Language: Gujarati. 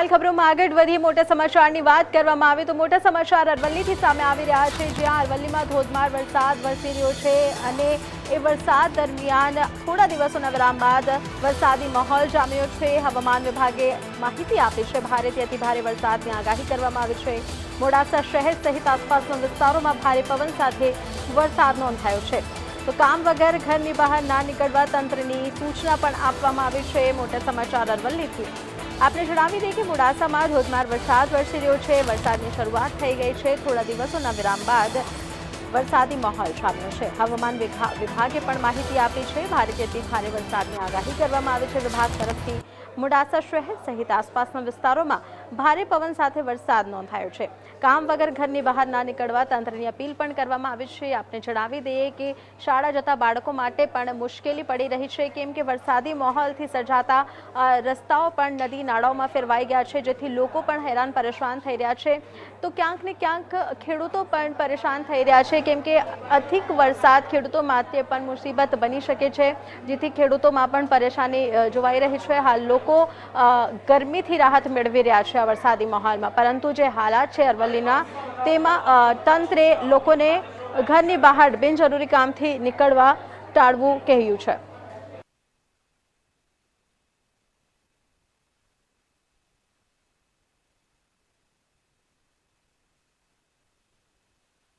ખબરોમાં આગળ વધીએ મોટા સમાચારની વાત કરવામાં આવે તો મોટા સમાચાર અરવલ્લીથી સામે આવી રહ્યા છે, જ્યાં અરવલ્લીમાં ધોધમાર વરસાદ વરસી રહ્યો છે અને એ વરસાદ દરમિયાન થોડા દિવસોના વિરામ બાદ વરસાદી માહોલ જામ્યો છે। હવામાન વિભાગે માહિતી આપી છે, ભારેથી અતિભારે વરસાદની આગાહી કરવામાં આવી છે। મોડાસા શહેર સહિત આસપાસના વિસ્તારોમાં ભારે પવન સાથે વરસાદ નોંધાયો છે, તો કામ વગર ઘરની બહાર ના નીકળવા તંત્રની સૂચના પણ આપવામાં આવી છે। મોટા સમાચાર અરવલ્લીથી आपने जणावी दे कि मोडासामां धोधमार वरसाद वरसी रह्यो छे। वरसादनी शरूआत थई गई छे। थोड़ा दिवसोना विराम बाद वरसादी माहोल जाम्यो छे। हवामान विभागे पण माहिती आपी छे। भारेથી અતિ ભારે વરસાદની આગાહી કરવામાં આવી છે વિભાગ તરફથી। મોડાસા શહેર સહિત આસપાસના વિસ્તારોમાં ભારે પવન સાથે વરસાદ નોંધાયો છે। કામ વગર ઘરની બહાર ના નીકળવા તંત્રની અપીલ પણ કરવામાં આવી છે। આપને જણાવી દઈએ કે શાળા જતા બાળકો માટે પણ મુશ્કેલી પડી રહી છે, કેમ કે વરસાદી માહોલથી સર્જાતા રસ્તાઓ પણ નદી નાળાઓમાં ફેરવાઈ ગયા છે, જેથી લોકો પણ હેરાન પરેશાન થઈ રહ્યા છે। તો ક્યાંક ને ક્યાંક ખેડૂતો પણ પરેશાન થઈ રહ્યા છે, કેમ કે અધિક વરસાદ ખેડૂતો માટે પણ મુસીબત બની શકે છે, જેથી ખેડૂતોમાં પણ પરેશાની જોવાઈ રહી છે। હાલ લોકો ગરમીથી રાહત મેળવી રહ્યા છે આ વરસાદી માહોલમાં, પરંતુ જે હાલાત છે અરવલ્લીના તેમાં તંત્રે લોકોને ઘરની બહાર બિનજરૂરી કામથી નીકળવા ટાળવું કહ્યું છે।